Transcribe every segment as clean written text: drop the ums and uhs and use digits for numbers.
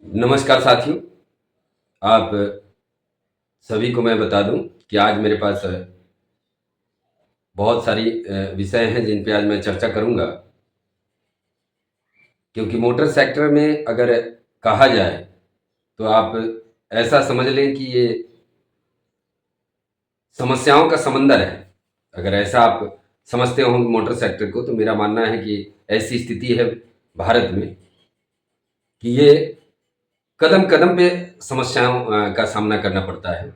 नमस्कार साथियों। आप सभी को मैं बता दूं कि आज मेरे पास बहुत सारी विषय हैं जिन पे आज मैं चर्चा करूंगा। क्योंकि मोटर सेक्टर में अगर कहा जाए तो आप ऐसा समझ लें कि ये समस्याओं का समंदर है। अगर ऐसा आप समझते हो मोटर सेक्टर को, तो मेरा मानना है कि ऐसी स्थिति है भारत में कि ये कदम कदम पे समस्याओं का सामना करना पड़ता है।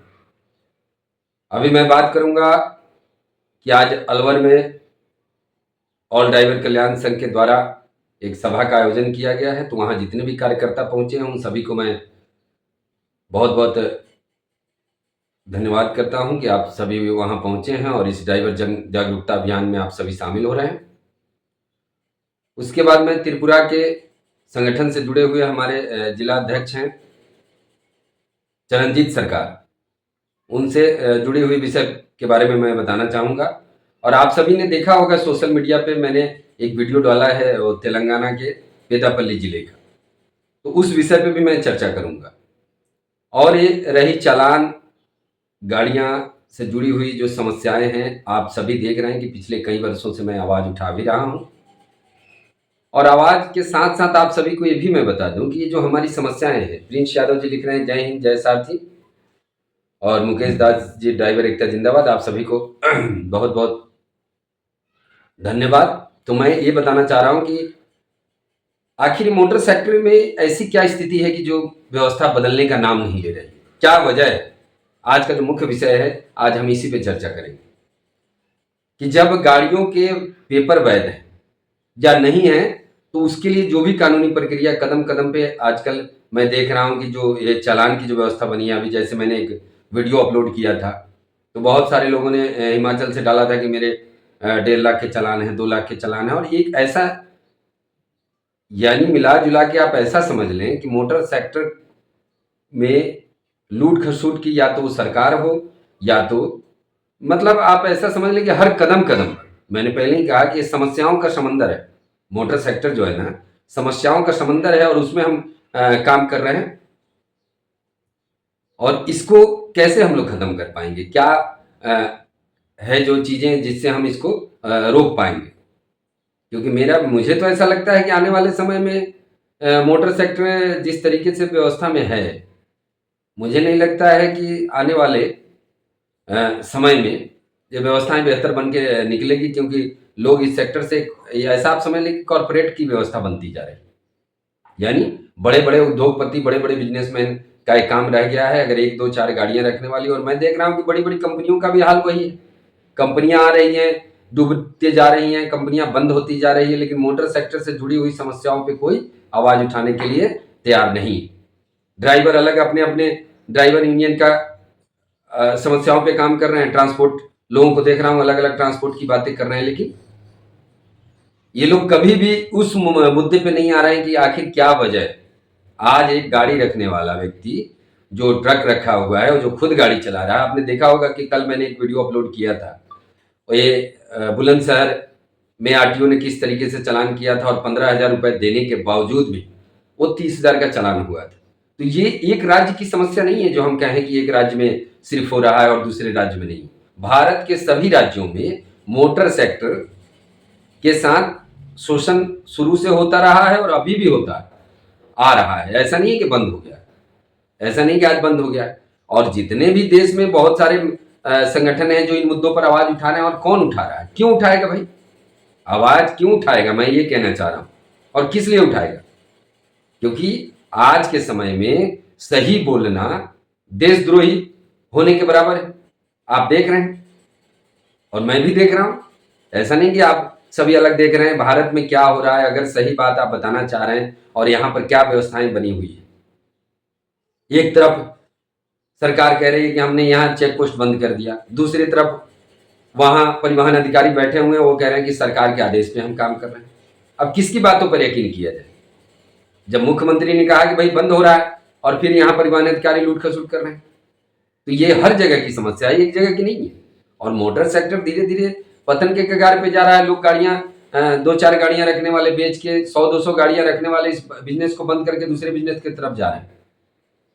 अभी मैं बात करूंगा कि आज अलवर में ऑल ड्राइवर कल्याण संघ के द्वारा एक सभा का आयोजन किया गया है। तो वहां जितने भी कार्यकर्ता पहुंचे हैं उन सभी को मैं बहुत बहुत धन्यवाद करता हूं कि आप सभी वहां पहुंचे हैं और इस ड्राइवर जन जागरूकता अभियान में आप सभी शामिल हो रहे हैं। उसके बाद मैं त्रिपुरा के संगठन से जुड़े हुए हमारे जिला अध्यक्ष हैं चरणजीत सरकार, उनसे जुड़ी हुई विषय के बारे में मैं बताना चाहूंगा। और आप सभी ने देखा होगा सोशल मीडिया पे मैंने एक वीडियो डाला है वो तेलंगाना के पेदापल्ली जिले का, तो उस विषय पे भी मैं चर्चा करूंगा। और ये रही चालान गाड़ियां से जुड़ी हुई जो समस्याएं हैं, आप सभी देख रहे हैं कि पिछले कई वर्षों से मैं आवाज उठा भी रहा हूं। और आवाज के साथ साथ आप सभी को ये भी मैं बता दूं कि ये जो हमारी समस्याएं हैं, प्रिंस यादव जी लिख रहे हैं जय हिंद जय सारथी, और मुकेश दास जी ड्राइवर एकता जिंदाबाद, आप सभी को बहुत बहुत धन्यवाद। तो मैं ये बताना चाह रहा हूं कि आखिर मोटर सेक्टर में ऐसी क्या स्थिति है कि जो व्यवस्था बदलने का नाम नहीं ले रही, क्या वजह है? आज का जो मुख्य विषय है, आज हम इसी पे चर्चा करेंगे कि जब गाड़ियों के पेपर वैध हैं या नहीं है, तो उसके लिए जो भी कानूनी प्रक्रिया कदम कदम पे आजकल मैं देख रहा हूं कि जो ये चालान की जो व्यवस्था बनी है, अभी जैसे मैंने एक वीडियो अपलोड किया था तो बहुत सारे लोगों ने हिमाचल से डाला था कि मेरे 1.5 लाख के चालान है, 2 लाख के चालान है। और एक ऐसा, यानी मिला जुला के आप ऐसा समझ लें कि मोटर सेक्टर में लूट खसूट की या तो वो सरकार हो या तो, मतलब आप ऐसा समझ लें कि हर कदम कदम पर, मैंने पहले ही कहा कि ये समस्याओं का समंदर है। मोटर सेक्टर जो है ना, समस्याओं का समंदर है और उसमें हम काम कर रहे हैं। और इसको कैसे हम लोग खत्म कर पाएंगे, क्या है जो चीजें जिससे हम इसको रोक पाएंगे? क्योंकि मुझे तो ऐसा लगता है कि आने वाले समय में मोटर सेक्टर जिस तरीके से व्यवस्था में है, मुझे नहीं लगता है कि आने वाले समय में ये व्यवस्थाएं बेहतर बन के निकलेगी। क्योंकि लोग इस सेक्टर से, ऐसा आप समझ लें कि कॉरपोरेट की व्यवस्था बनती जा रही है। यानी बड़े बड़े उद्योगपति, बड़े बड़े बिजनेसमैन का एक काम रह गया है अगर एक दो चार गाड़ियां रखने वाली। और मैं देख रहा हूं कि बड़ी बड़ी कंपनियों का भी हाल वही है। कंपनियां आ रही हैं, डूबते जा रही हैं, कंपनियां बंद होती जा रही है, लेकिन मोटर सेक्टर से जुड़ी हुई समस्याओं पे कोई आवाज उठाने के लिए तैयार नहीं। ड्राइवर अलग अपने अपने ड्राइवर यूनियन का समस्याओं पे काम कर रहे हैं। ट्रांसपोर्ट लोगों को देख रहा हूं अलग अलग ट्रांसपोर्ट की बातें कर रहे हैं, लेकिन ये लोग कभी भी उस मुद्दे पे नहीं आ रहे हैं कि आखिर क्या वजह है। आज एक गाड़ी रखने वाला व्यक्ति जो ट्रक रखा हुआ है और जो खुद गाड़ी चला रहा है, आपने देखा होगा कि कल मैंने एक वीडियो अपलोड किया था, ये बुलंदशहर में आरटीओ ने किस तरीके से चालान किया था और 15,000 रुपए देने के बावजूद भी वो 30,000 का चालान हुआ था। तो ये एक राज्य की समस्या नहीं है जो हम कहें कि एक राज्य में सिर्फ हो रहा है और दूसरे राज्य में नहीं। भारत के सभी राज्यों में मोटर सेक्टर के साथ शोषण शुरू से होता रहा है और अभी भी होता है, आ रहा है। ऐसा नहीं है कि बंद हो गया, ऐसा नहीं कि आज बंद हो गया। और जितने भी देश में बहुत सारे संगठन हैं जो इन मुद्दों पर आवाज उठा रहे हैं। और कौन उठा रहा है, क्यों उठाएगा भाई, आवाज क्यों उठाएगा, मैं ये कहना चाह रहा हूं। और किस लिए उठाएगा? क्योंकि आज के समय में सही बोलना देशद्रोही होने के बराबर है। आप देख रहे हैं और मैं भी देख रहा हूं। ऐसा नहीं कि आप सभी अलग देख रहे हैं। भारत में क्या हो रहा है, अगर सही बात आप बताना चाह रहे हैं और यहां पर क्या व्यवस्थाएं बनी हुई है। एक तरफ सरकार कह रही है कि हमने यहाँ चेक पोस्ट बंद कर दिया, दूसरी तरफ वहां परिवहन अधिकारी बैठे हुए हैं, वो कह रहे हैं कि सरकार के आदेश पे हम काम कर रहे हैं। अब किसकी बातों पर यकीन किया जाए? जब मुख्यमंत्री ने कहा कि भाई बंद हो रहा है और फिर यहाँ परिवहन अधिकारी लूट खसूट कर रहे हैं, तो ये हर जगह की समस्या है, एक जगह की नहीं है। और मोटर सेक्टर धीरे धीरे पतन के कगार पे जा रहा है। लोग गाड़ियां दो चार गाड़ियां रखने वाले बेच के 100-200 गाड़ियां रखने वाले इस बिजनेस को बंद करके दूसरे बिजनेस की तरफ जा रहे हैं।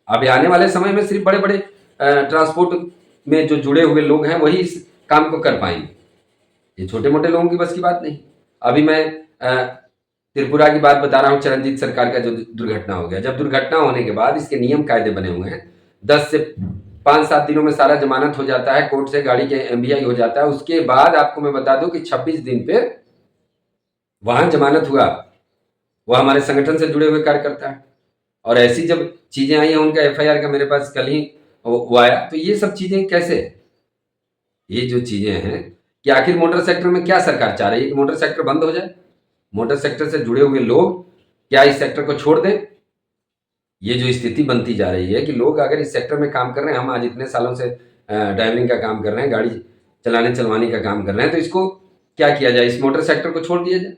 अब आने वाले समय में सिर्फ बड़े बड़े ट्रांसपोर्ट में जो जुड़े हुए लोग हैं वही इस काम को कर पाएंगे। ये छोटे मोटे लोगों की बस की बात नहीं। अभी मैं त्रिपुरा की बात बता रहा हूँ, चरणजीत सरकार का जो दुर्घटना हो गया। जब दुर्घटना होने के बाद इसके नियम कायदे बने हुए हैं, 10 से 5-7 दिनों में सारा जमानत हो जाता है, कोर्ट से गाड़ी के MVI हो जाता है। उसके बाद आपको मैं बता दूं कि 26 दिन पे वहां जमानत हुआ। वह हमारे संगठन से जुड़े हुए कार्यकर्ता है, और ऐसी जब चीजें आई हैं, उनका FIR का मेरे पास कल ही वो आया। तो ये सब चीजें कैसे, ये जो चीजें हैं कि आखिर मोटर सेक्टर में क्या सरकार चाह रही है कि मोटर सेक्टर बंद हो जाए? मोटर सेक्टर से जुड़े हुए लोग क्या इस सेक्टर को छोड़ दें? ये जो स्थिति बनती जा रही है कि लोग अगर इस सेक्टर में काम कर रहे हैं, हम आज इतने सालों से ड्राइवरिंग का काम कर रहे हैं, गाड़ी चलाने चलवाने का काम कर रहे हैं, तो इसको क्या किया जाए? इस मोटर सेक्टर को छोड़ दिया जाए।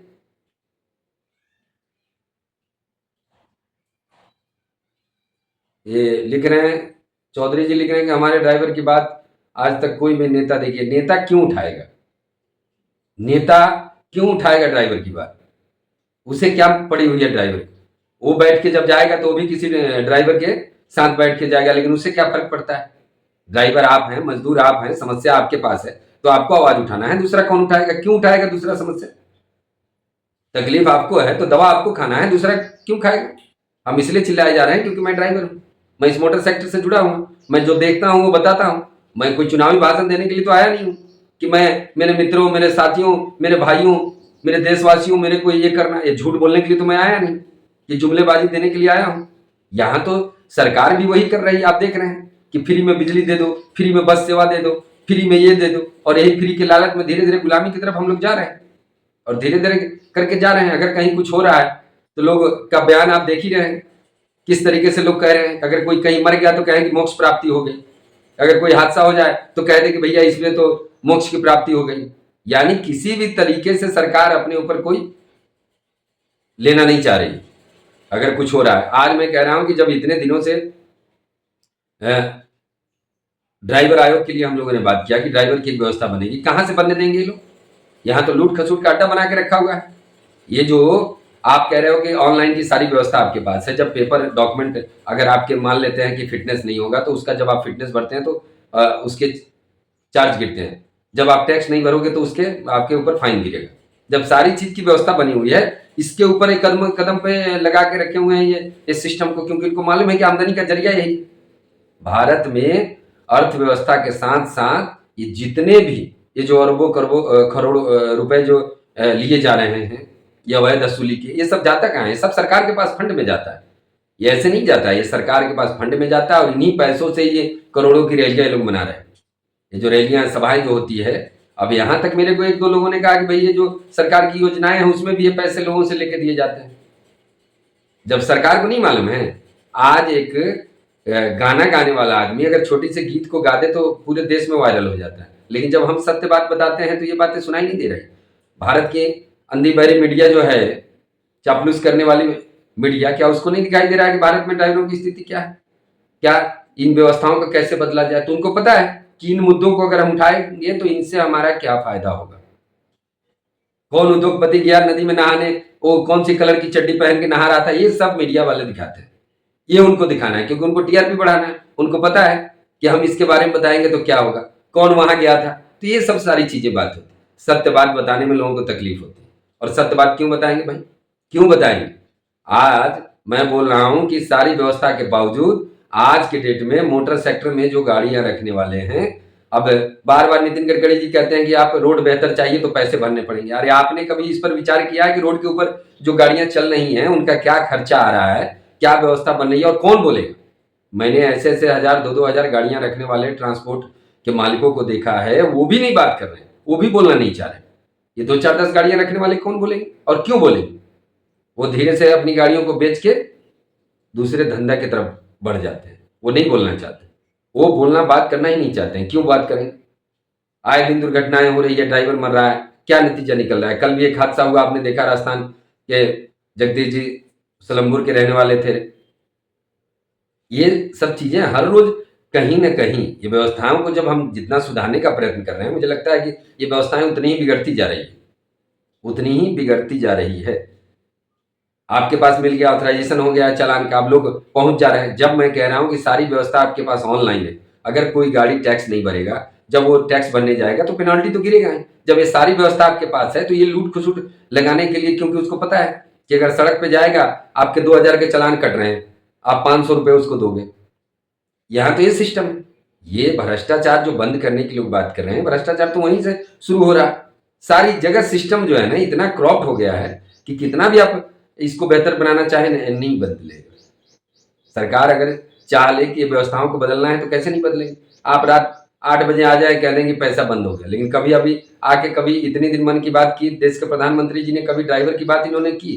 ये लिख रहे हैं, चौधरी जी लिख रहे हैं कि हमारे ड्राइवर की बात आज तक कोई भी नेता, देखिए नेता क्यों उठाएगा? नेता क्यों उठाएगा ड्राइवर की बात? उसे क्या पड़ी हुई है ड्राइवर? वो बैठ के जब जाएगा तो वो भी किसी ड्राइवर के साथ बैठ के जाएगा, लेकिन उससे क्या फर्क पड़ता है? ड्राइवर आप हैं, मजदूर आप हैं, समस्या आपके पास है, तो आपको आवाज उठाना है। दूसरा कौन उठाएगा? क्यों उठाएगा दूसरा समस्या? तकलीफ आपको है तो दवा आपको खाना है, दूसरा क्यों खाएगा? हम इसलिए चिल्लाए जा रहे हैं क्योंकि मैं ड्राइवर हूं, मैं इस मोटर सेक्टर से जुड़ा हूं, मैं जो देखता हूं वो बताता हूं। मैं कोई चुनावी भाषण देने के लिए तो आया नहीं हूं कि मैं मेरे मित्रों, मेरे साथियों, मेरे भाइयों, मेरे देशवासियों, मेरे को ये करना, ये झूठ बोलने के लिए तो मैं आया नहीं, ये जुमलेबाजी देने के लिए आया हूं। यहां तो सरकार भी वही कर रही है, आप देख रहे हैं कि फ्री में बिजली दे दो, फ्री में बस सेवा दे दो, फ्री में ये दे दो, और यही फ्री के लालच में धीरे धीरे गुलामी की तरफ हम लोग जा रहे हैं, और धीरे धीरे करके जा रहे हैं। अगर कहीं कुछ हो रहा है तो लोग का बयान आप देख ही रहे हैं, किस तरीके से लोग कह रहे हैं। अगर कोई कहीं मर गया तो कहें कि मोक्ष प्राप्ति हो गई, अगर कोई हादसा हो जाए तो कह दे कि भैया इसमें तो मोक्ष की प्राप्ति हो गई। यानी किसी भी तरीके से सरकार अपने ऊपर कोई लेना नहीं चाह रही अगर कुछ हो रहा है। आज मैं कह रहा हूं कि जब इतने दिनों से ड्राइवर आयोग के लिए हम लोगों ने बात किया कि ड्राइवर की एक व्यवस्था बनेगी, कहां से बनने देंगे ये लोग? यहां तो लूट खसूट का अड्डा बना के रखा हुआ है। ये जो आप कह रहे हो कि ऑनलाइन की सारी व्यवस्था आपके पास है, जब पेपर डॉक्यूमेंट अगर आपके मान लेते हैं कि फिटनेस नहीं होगा तो उसका जब आप फिटनेस भरते हैं तो उसके चार्ज गिरते हैं, जब आप टैक्स नहीं भरोगे तो उसके आपके ऊपर फाइन गिरेगा। जब सारी चीज की व्यवस्था बनी हुई है, इसके ऊपर एक कदम कदम पे लगा के रखे हुए हैं ये इस सिस्टम को, क्योंकि इनको मालूम है कि आमदनी का जरिया यही। भारत में अर्थव्यवस्था के साथ साथ ये जितने भी ये जो अरबों करोड़ों रुपए जो लिए जा रहे हैं ये अवैध वसूली के, ये सब जाता कहाँ है? सब सरकार के पास फंड में जाता है। ये ऐसे नहीं जाता है, ये सरकार के पास फंड में जाता है, और इन्हीं पैसों से ये करोड़ों की रैलियां ये लोग बना रहे हैं। ये जो रैलियां सभाएं जो होती है, अब यहां तक मेरे को 1-2 लोगों ने कहा कि भाई ये जो सरकार की योजनाएं हैं उसमें भी ये पैसे लोगों से लेके दिए जाते हैं। जब सरकार को नहीं मालूम है, आज एक गाना गाने वाला आदमी अगर छोटी से गीत को गा दे तो पूरे देश में वायरल हो जाता है, लेकिन जब हम सत्य बात बताते हैं तो ये बातें सुनाई नहीं दे रही। भारत की अंधी बहरी मीडिया जो है, चापलूस करने वाली मीडिया, क्या उसको नहीं दिखाई दे रहा है कि भारत में ड्राइवरों की स्थिति क्या है? क्या इन व्यवस्थाओं को कैसे बदला जाए? तो उनको पता है कि इन मुद्दों को अगर हम उठाएंगे तो इनसे हमारा क्या फायदा होगा। कौन उद्योगपति गया नदी में नहाने, वो कौन सी कलर की चड्डी पहन के नहा रहा था, ये सब मीडिया वाले दिखाते हैं। ये उनको दिखाना है क्योंकि उनको TRP बढ़ाना है। उनको पता है कि हम इसके बारे में बताएंगे तो क्या होगा, कौन वहां गया था। तो ये सब सारी चीजें बात होती है। सत्य बात बताने में लोगों को तकलीफ होती है, और सत्य बात क्यों बताएंगे भाई? क्यों बताएंगे? आज मैं बोल रहा हूं कि सारी व्यवस्था के बावजूद आज के डेट में मोटर सेक्टर में जो गाड़ियां रखने वाले हैं, अब बार बार नितिन गडकरी जी कहते हैं कि आप रोड बेहतर चाहिए तो पैसे भरने पड़ेंगे। अरे आपने कभी इस पर विचार किया है कि रोड के ऊपर जो गाड़ियां चल रही हैं उनका क्या खर्चा आ रहा है, क्या व्यवस्था बन रही है, और कौन बोलेगा? मैंने ऐसे ऐसे 1,000-2,000 गाड़ियां रखने वाले ट्रांसपोर्ट के मालिकों को देखा है, वो भी नहीं बात कर रहे हैं, वो भी बोलना नहीं चाह रहे। ये 2-4-10 गाड़ियां रखने वाले कौन बोलेंगे और क्यों बोलेंगे? वो धीरे से अपनी गाड़ियों को बेच के दूसरे धंधा की तरफ बढ़ जाते हैं। वो नहीं बोलना चाहते, वो बोलना बात करना ही नहीं चाहते हैं। क्यों बात करें? आए दिन दुर्घटनाएं हो रही है, ड्राइवर मर रहा है, क्या नतीजा निकल रहा है? कल भी एक हादसा हुआ, आपने देखा, राजस्थान के जगदीश जी सलमपुर के रहने वाले थे। ये सब चीजें हर रोज कहीं ना कहीं, ये व्यवस्थाओं को जब हम जितना सुधारने का प्रयत्न कर रहे हैं, मुझे लगता है कि ये व्यवस्थाएं उतनी ही बिगड़ती जा रही है। उतनी ही बिगड़ती जा रही है। आपके पास मिल गया, ऑथराइजेशन हो गया चालान का, आप लोग पहुंच जा रहे हैं। जब मैं कह रहा हूं कि सारी व्यवस्था आपके पास ऑनलाइन है, अगर कोई गाड़ी टैक्स नहीं भरेगा, जब वो टैक्स भरने जाएगा तो पेनाल्टी तो गिरेगा ही। जब ये सारी व्यवस्था आपके पास है तो ये लूट खसुट लगाने के लिए, क्योंकि उसको पता है कि अगर सड़क पे जाएगा, आपके 2000 के चालान कट रहे हैं, आप 500 रुपए उसको दोगे। यहाँ तो ये सिस्टम है। ये भ्रष्टाचार जो बंद करने की लोग बात कर रहे हैं, भ्रष्टाचार तो वहीं से शुरू हो रहा। सारी जगह सिस्टम जो है ना इतना क्रॉप्ट हो गया है कि कितना भी आप इसको बेहतर बनाना चाहे नहीं बदलेगा। सरकार अगर चाह ले कि ये व्यवस्थाओं को बदलना है तो कैसे नहीं बदलेंगे। आप रात 8 बजे आ जाए, कह देंगे पैसा बंद हो गया, लेकिन कभी अभी आके कभी इतने दिन मन की बात की देश के प्रधानमंत्री जी ने, कभी ड्राइवर की बात इन्होंने की?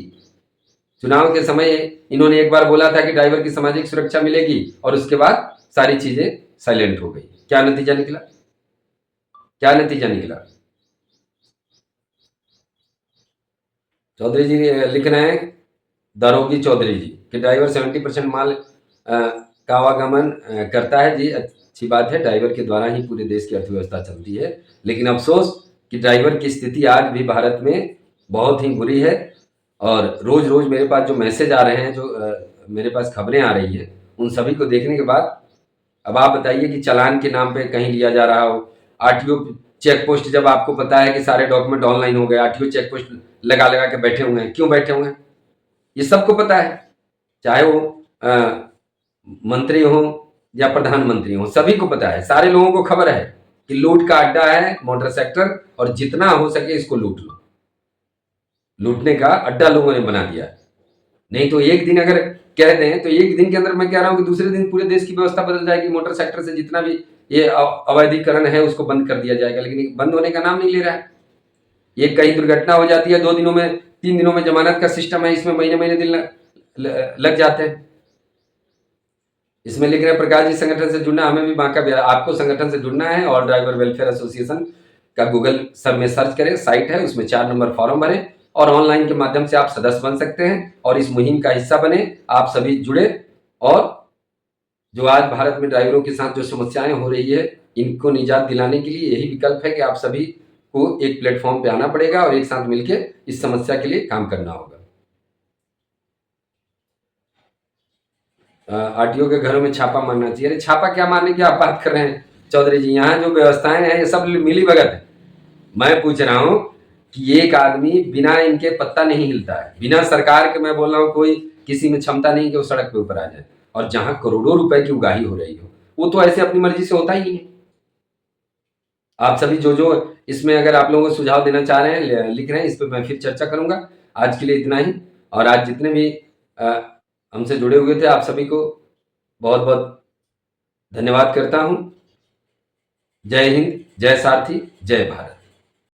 चुनाव के समय इन्होंने एक बार बोला था कि ड्राइवर की सामाजिक सुरक्षा मिलेगी, और उसके बाद सारी चीजें साइलेंट हो गई। क्या नतीजा निकला? क्या नतीजा निकला? चौधरी जी लिख रहे हैं, दारोगी चौधरी जी, कि ड्राइवर 70% माल का आवागमन करता है। जी अच्छी बात है, ड्राइवर के द्वारा ही पूरे देश की अर्थव्यवस्था चलती है, लेकिन अफसोस कि ड्राइवर की स्थिति आज भी भारत में बहुत ही बुरी है। और रोज रोज मेरे पास जो मैसेज आ रहे हैं, जो मेरे पास खबरें आ रही हैं, उन सभी को देखने के बाद अब आप बताइए कि चालान के नाम पे कहीं लिया जा रहा हो। आरटीओ चेक पोस्ट, जब आपको पता है कि सारे डॉक्यूमेंट ऑनलाइन हो गए, आरटीओ चेक पोस्ट लगा लगा के बैठे हुए हैं। क्यों बैठे हुए हैं? ये सबको पता है, चाहे वो मंत्री हो या प्रधानमंत्री हो, सभी को पता है, सारे लोगों को खबर है कि लूट का अड्डा है मोटर सेक्टर, और जितना हो सके इसको लूट लो। लूटने का अड्डा लोगों ने बना दिया। नहीं तो एक दिन अगर कह दें तो एक दिन के अंदर, मैं कह रहा हूं कि दूसरे दिन पूरे देश की व्यवस्था बदल जाएगी। मोटर सेक्टर से जितना भी ये अवैधीकरण है उसको बंद कर दिया जाएगा, लेकिन बंद होने का नाम नहीं ले रहा है। ये कहीं दुर्घटना हो जाती है, 2 दिनों में 3 दिनों में जमानत का सिस्टम है, इसमें महीने महीने दिन लग जाते हैं। इसमें लिख रहे हैं, प्रकाश जी संगठन से जुड़ना, हमें भी बांका बिहार। आपको संगठन से जुड़ना है, ऑल ड्राइवर वेलफेयर एसोसिएशन का गूगल सब में सर्च करें, साइट है, उसमें 4 नंबर फॉर्म भरें और ऑनलाइन के माध्यम से आप सदस्य बन सकते हैं और इस मुहिम का हिस्सा बने। आप सभी जुड़े, और जो आज भारत में ड्राइवरों के साथ जो समस्याएं हो रही है, इनको निजात दिलाने के लिए यही विकल्प है कि आप सभी को एक प्लेटफॉर्म पे आना पड़ेगा और एक साथ मिलकर इस समस्या के लिए काम करना होगा। आरटीओ के घरों में छापा मारना चाहिए। अरे छापा क्या मारने की आप बात कर रहे हैं चौधरी जी? यहाँ जो व्यवस्थाएं हैं ये सब मिली भगत है। मैं पूछ रहा हूँ कि एक आदमी बिना इनके पत्ता नहीं हिलता है, बिना सरकार के, मैं बोल रहा हूँ कोई किसी में क्षमता नहीं कि वो सड़क पे ऊपर आ जाए, और जहां करोड़ों रुपए की उगाही हो रही हो, वो तो ऐसे अपनी मर्जी से होता ही नहीं है। आप सभी जो जो इसमें अगर आप लोगों को सुझाव देना चाह रहे हैं, लिख रहे हैं, इस पर मैं फिर चर्चा करूंगा। आज के लिए इतना ही। और आज जितने भी हमसे जुड़े हुए थे, आप सभी को बहुत बहुत धन्यवाद करता हूं। जय हिंद, जय सारथी, जय भारत।